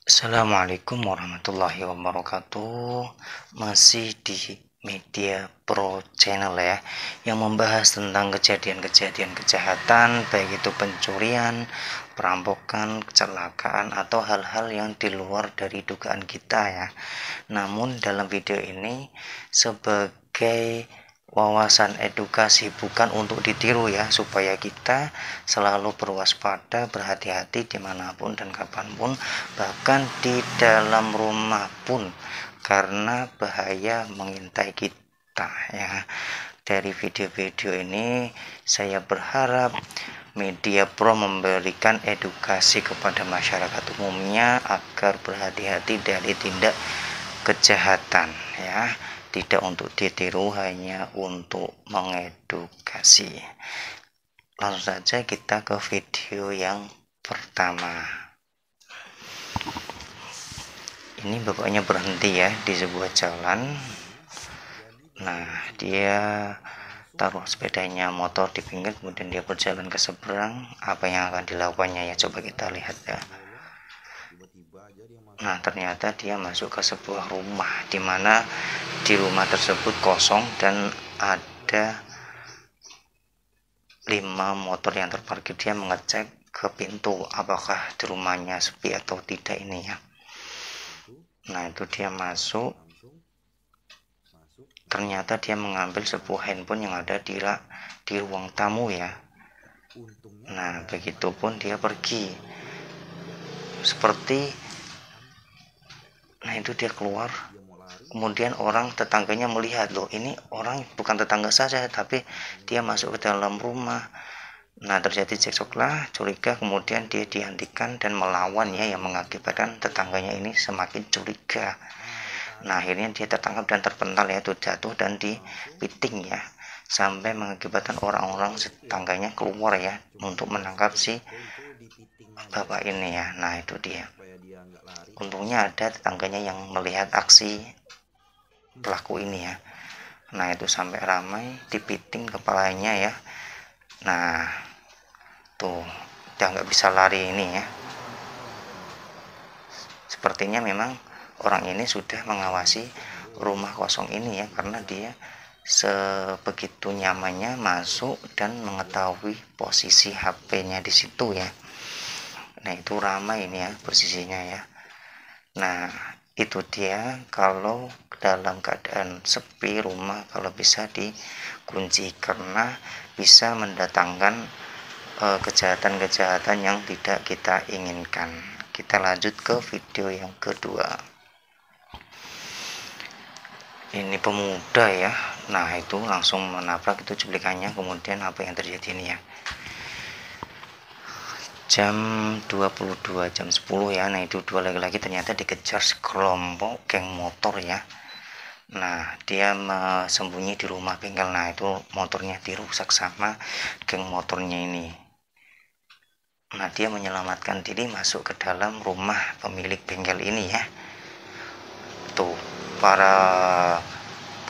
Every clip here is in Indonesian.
Assalamualaikum warahmatullahi wabarakatuh. Masih di Media Pro Channel ya, yang membahas tentang kejadian-kejadian kejahatan, baik itu pencurian, perampokan, kecelakaan, atau hal-hal yang di luar dari dugaan kita ya. Namun dalam video ini sebagai wawasan edukasi, bukan untuk ditiru ya, supaya kita selalu berwaspada, berhati-hati dimanapun dan kapanpun, bahkan di dalam rumah pun, karena bahaya mengintai kita ya. Dari video-video ini saya berharap Media Pro memberikan edukasi kepada masyarakat umumnya agar berhati-hati dari tindak kejahatan ya. Tidak untuk ditiru, hanya untuk mengedukasi. Langsung saja kita ke video yang pertama. Ini bapaknya berhenti ya di sebuah jalan. Nah, dia taruh sepedanya motor di pinggir, kemudian dia berjalan ke seberang. Apa yang akan dilakukannya ya, coba kita lihat ya. Nah, ternyata dia masuk ke sebuah rumah, di mana di rumah tersebut kosong dan ada 5 motor yang terparkir. Dia mengecek ke pintu apakah di rumahnya sepi atau tidak ini ya. Nah, itu dia masuk. Ternyata dia mengambil sebuah handphone yang ada di ruang tamu ya. Nah, begitupun dia pergi. Nah, itu dia keluar. Kemudian orang tetangganya melihat, loh ini orang bukan tetangga saja, tapi dia masuk ke dalam rumah. Nah, terjadi cekcoklah, curiga, kemudian dia dihentikan dan melawan ya, yang mengakibatkan tetangganya ini semakin curiga. Nah, akhirnya dia tertangkap dan terpental ya, itu jatuh dan dipiting ya, sampai mengakibatkan orang-orang tetangganya keluar ya untuk menangkap si bapak ini ya. Nah, itu dia. Untungnya ada tetangganya yang melihat aksi pelaku ini ya. Nah, itu sampai ramai, dipiting kepalanya ya. Nah, tuh udah nggak bisa lari ini ya. Sepertinya memang orang ini sudah mengawasi rumah kosong ini ya, karena dia sebegitu nyamannya masuk dan mengetahui posisi HP-nya di situ ya. Nah, itu ramai ini ya posisinya ya. Nah, itu dia, kalau dalam keadaan sepi rumah, kalau bisa dikunci, karena bisa mendatangkan kejahatan-kejahatan yang tidak kita inginkan. Kita lanjut ke video yang kedua. Ini pemuda ya. Nah, itu langsung menabrak itu cuplikannya. Kemudian apa yang terjadi ini ya, jam 22, jam 10 ya. Nah, itu dua laki-laki ternyata dikejar sekelompok geng motor ya. Nah, dia sembunyi di rumah bengkel. Nah, itu motornya dirusak sama geng motornya ini. Nah, dia menyelamatkan diri masuk ke dalam rumah pemilik bengkel ini ya. Tuh, para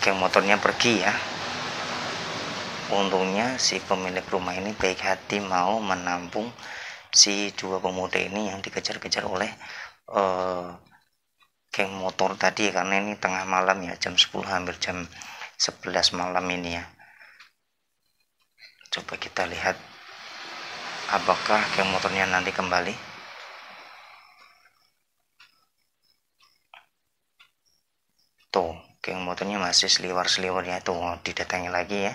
geng motornya pergi ya. Untungnya si pemilik rumah ini baik hati, mau menampung si dua pemuda ini yang dikejar-kejar oleh geng motor tadi, karena ini tengah malam ya, jam 10, hampir jam 11 malam ini ya. Coba kita lihat apakah geng motornya nanti kembali. Tuh, geng motornya masih seliwar-seliwar ya. Tuh, didatangi lagi ya.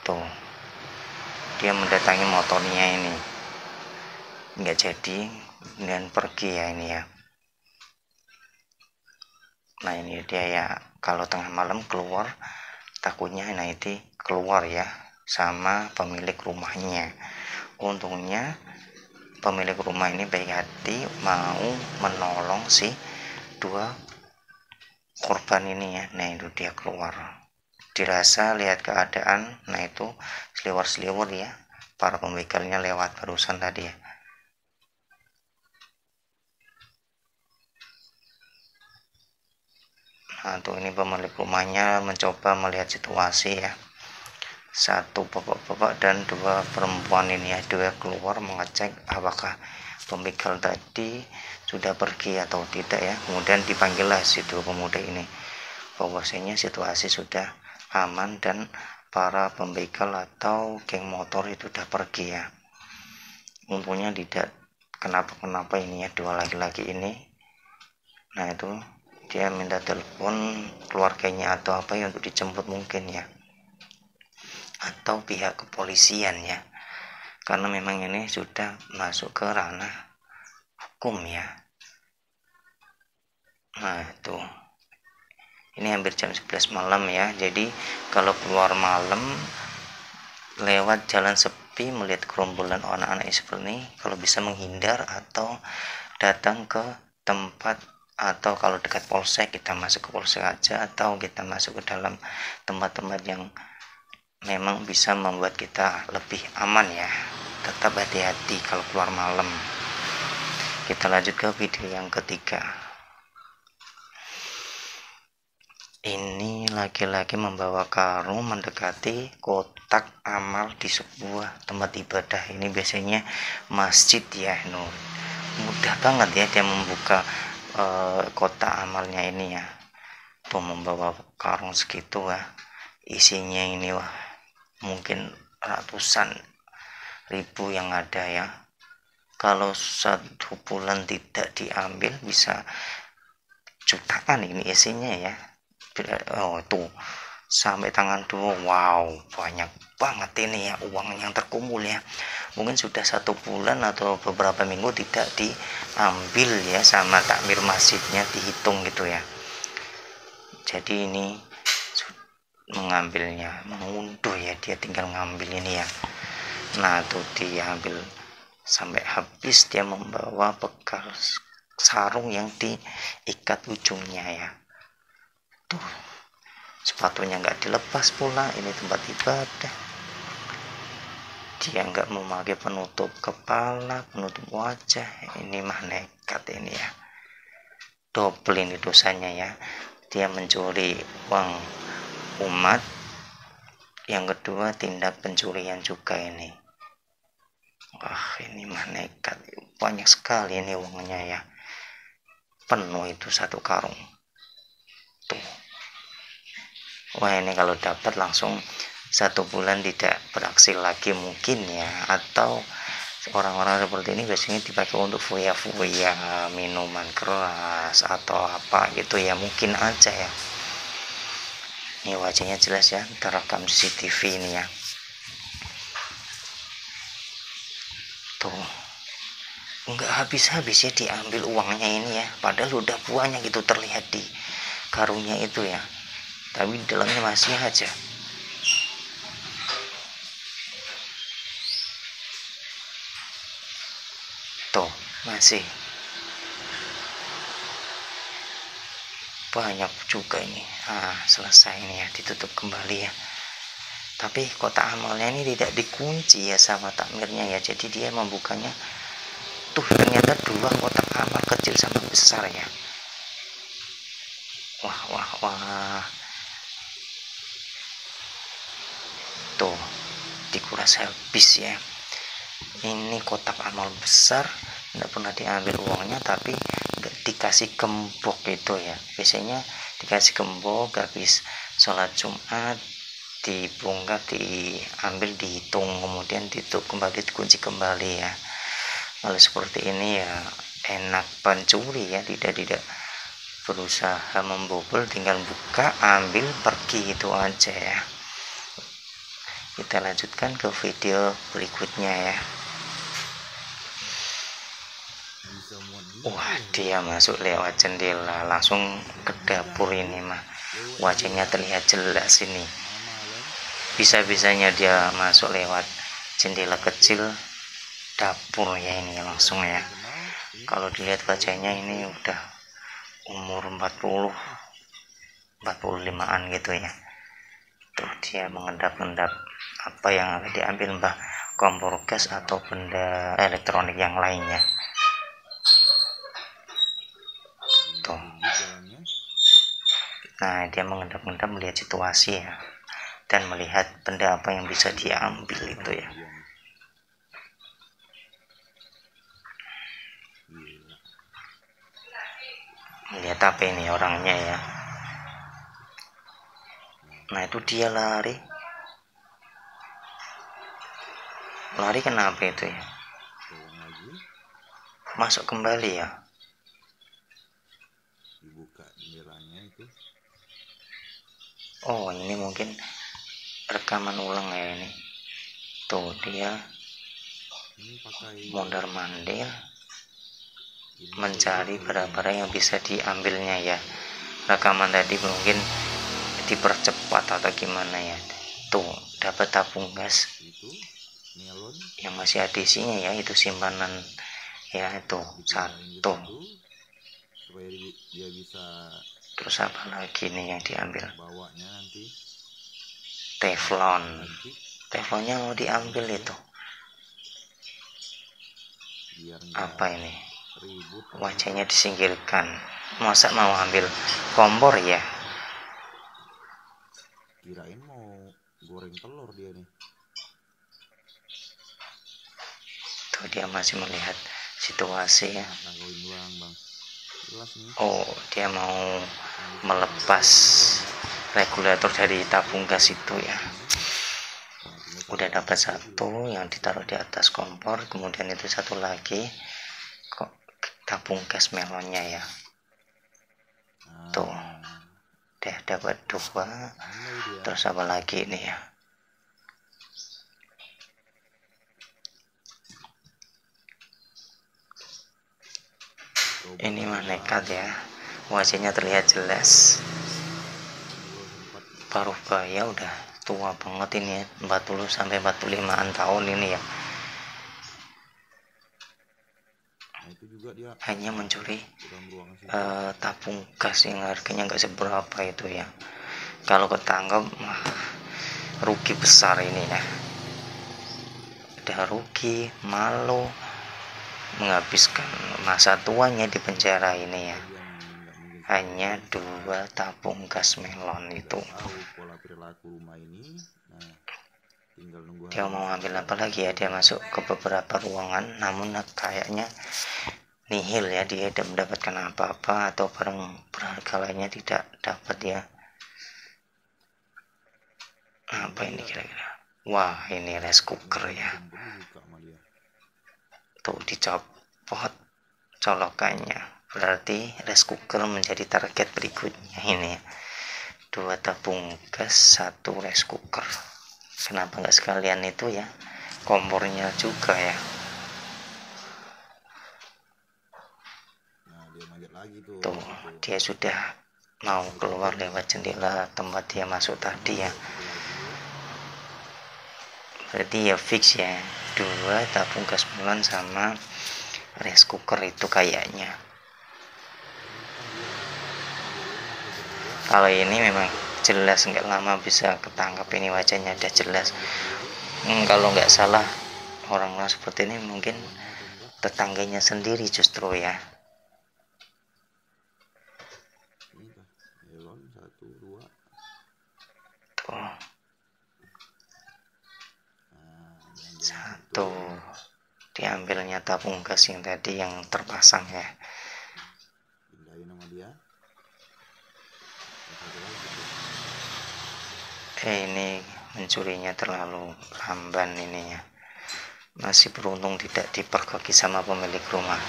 Tuh, dia mendatangi motornya ini, nggak jadi dan pergi ya ini ya. Nah, ini dia ya, kalau tengah malam keluar takutnya nah itu keluar ya sama pemilik rumahnya. Untungnya pemilik rumah ini baik hati, mau menolong si dua korban ini ya. Nah, itu dia keluar, dirasa lihat keadaan. Nah, itu seliwar-seliwar ya, para pembegalnya lewat barusan tadi ya. Nah, tuh ini pemilik rumahnya mencoba melihat situasi ya. satu bapak-bapak dan dua perempuan ini ya, dua keluar mengecek apakah pembegal tadi sudah pergi atau tidak ya. Kemudian dipanggillah si dua pemuda ini, bahwasanya situasi sudah aman dan para pembegal atau geng motor itu sudah pergi ya. Untungnya tidak kenapa-kenapa ini ya, dua laki-laki ini. Nah itu dia minta telepon keluarganya atau apa ya untuk dijemput mungkin ya, atau pihak kepolisian ya, karena memang ini sudah masuk ke ranah hukum ya. Nah itu ini hampir jam 11 malam ya, jadi kalau keluar malam lewat jalan sepi melihat gerombolan anak-anak seperti ini, kalau bisa menghindar atau datang ke tempat, atau kalau dekat polsek kita masuk ke polsek aja, atau kita masuk ke dalam tempat-tempat yang memang bisa membuat kita lebih aman ya. Tetap hati-hati kalau keluar malam. Kita lanjut ke video yang ketiga. Ini laki-laki membawa karung mendekati kotak amal di sebuah tempat ibadah. Ini biasanya masjid ya, mudah banget ya dia membuka kotak amalnya ini ya. Tuh membawa karung segitu ya, isinya ini wah mungkin ratusan ribu yang ada ya. Kalau satu bulan tidak diambil bisa jutaan ini isinya ya. Oh tuh sampai tangan tuh, wow banyak banget ini ya uang yang terkumpul ya. Mungkin sudah satu bulan atau beberapa minggu tidak diambil ya sama takmir masjidnya, dihitung gitu ya. Jadi ini mengambilnya, mengunduh ya, dia tinggal ngambil ini ya. Nah tuh dia ambil sampai habis, dia membawa bekal sarung yang diikat ujungnya ya. Tuh sepatunya nggak dilepas pula, ini tempat ibadah. Dia nggak memakai penutup kepala, penutup wajah. Ini mah nekat ini ya, double ini dosanya ya. Dia mencuri uang umat, yang kedua tindak pencurian juga ini. Wah ini mah nekat, banyak sekali ini uangnya ya, penuh itu satu karung tuh. Wah ini kalau dapat langsung satu bulan tidak beraksi lagi mungkin ya. Atau orang-orang seperti ini biasanya dipakai untuk foya-foya, minuman keras atau apa gitu ya, mungkin aja ya. Ini wajahnya jelas ya, terekam CCTV ini ya. Tuh nggak habis-habis ya diambil uangnya ini ya, padahal udah banyak gitu terlihat di karungnya itu ya, tapi di dalamnya masih aja. Tuh masih banyak juga ini. Selesai ini ya, ditutup kembali ya. Tapi kotak amalnya ini tidak dikunci ya sama takmirnya ya, jadi dia membukanya tuh ternyata dua kotak amal, kecil sama besar ya. Wah tuh dikuras habis ya. Ini kotak amal besar, tidak pernah diambil uangnya, tapi nggak dikasih gembok itu ya. Biasanya dikasih gembok habis sholat Jumat, dibongkar, diambil, dihitung, kemudian ditutup kembali, dikunci kembali ya. Kalau seperti ini ya enak pencuri ya, tidak berusaha membobol, tinggal buka, ambil, pergi, itu aja ya. Kita lanjutkan ke video berikutnya ya. Wah dia masuk lewat jendela langsung ke dapur ini mah, wajahnya terlihat jelas ini. Bisa-bisanya dia masuk lewat jendela kecil dapur ya, ini langsung ya. Kalau dilihat wajahnya ini udah umur 45an gitu ya. Tuh dia mengendap-endap apa yang akan diambil, mbah kompor gas atau benda elektronik yang lainnya. Tuh. Nah dia mengendap-endap melihat situasi ya. dan melihat benda apa yang bisa diambil itu ya. Lihat apa ini orangnya ya. Nah itu dia lari kenapa itu ya, masuk kembali ya. Dibuka jendelanya itu. Oh ini mungkin rekaman ulang ya ini. Tuh dia mondar mandir mencari barang-barang yang bisa diambilnya ya. Rekaman tadi mungkin dipercepat atau gimana ya. Tuh dapat tabung gas yang masih ada isinya ya, itu simpanan ya, itu satu. Dia bisa. Terus apa lagi nih yang diambil? Bawanya nanti teflonnya mau diambil itu. Apa ini? Wajahnya disingkirkan. Masa mau ambil kompor ya? Kirain mau goreng telur dia nih. Tuh dia masih melihat situasi ya. Oh dia mau melepas regulator dari tabung gas itu ya. Udah dapat satu yang ditaruh di atas kompor, kemudian itu satu lagi kok tabung gas melonnya ya. Tuh udah dapat dua. Terus apa lagi ini ya? Ini mah nekat ya, wajahnya terlihat jelas. Paruh baya udah tua banget ini ya, 40 sampai 45-an tahun ini ya. Hanya mencuri tabung gas yang harganya nggak seberapa itu ya. Kalau ketangkap rugi besar ini ya. Udah rugi, malu, menghabiskan masa tuanya di penjara ini ya. Hanya 2 tabung gas melon itu. Dia mau ambil apa lagi ya, dia masuk ke beberapa ruangan, namun kayaknya nihil ya, dia tidak mendapatkan apa-apa atau barang berharga lainnya tidak dapat ya. Apa ini kira-kira? Wah ini rice cooker ya. Tuh dicopot colokannya, berarti rice cooker menjadi target berikutnya ini ya. 2 tabung gas, 1 rice cooker. Kenapa nggak sekalian itu ya, kompornya juga ya. Tuh dia sudah mau keluar lewat jendela tempat dia masuk tadi ya. Berarti ya fix ya, 2 tabung gas melon sama rice cooker itu kayaknya. Kalau ini memang jelas nggak lama bisa ketangkap, ini wajahnya udah jelas. Kalau nggak salah orang-orang seperti ini mungkin tetangganya sendiri justru ya. Tuh. 1 diambilnya tabung gas yang tadi yang terpasang ya. Ini mencurinya terlalu lamban ini ya. Masih beruntung tidak dipergoki sama pemilik rumah.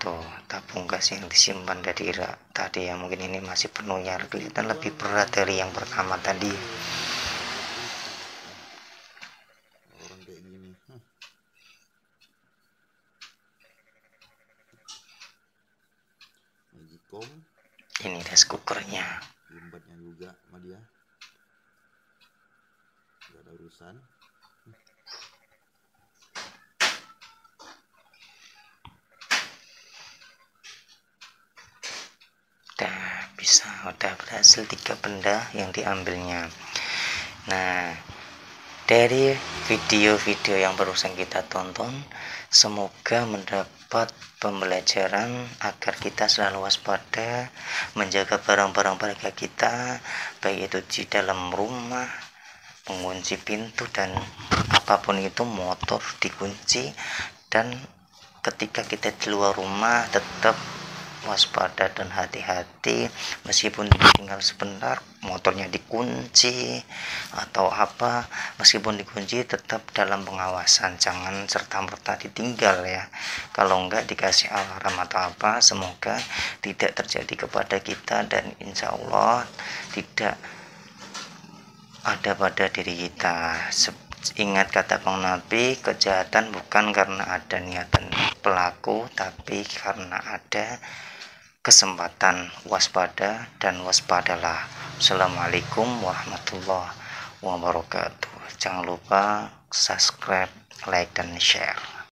Tuh tabung gas yang disimpan tadi ya, mungkin ini masih penuh ya, kelihatan lebih berat dari yang pertama tadi. Ini rice cookernya. Limbadnya juga sama dia. Gak ada urusan. Udah berhasil 3 benda yang diambilnya. Nah dari video-video yang barusan kita tonton. Semoga mendapat pembelajaran agar kita selalu waspada, menjaga barang-barang berharga kita, baik itu di dalam rumah, mengunci pintu dan apapun itu, motor dikunci, dan ketika kita di luar rumah tetap waspada dan hati-hati, meskipun tinggal sebentar motornya dikunci atau apa, meskipun dikunci tetap dalam pengawasan, jangan serta-merta ditinggal ya. Kalau enggak dikasih alarm atau apa, semoga tidak terjadi kepada kita dan insya Allah tidak ada pada diri kita. Ingat kata Bang Nabi, kejahatan bukan karena ada niatan pelaku, tapi karena ada kesempatan. Waspada dan waspadalah. Assalamualaikum warahmatullahi wabarakatuh. Jangan lupa subscribe, like, dan share.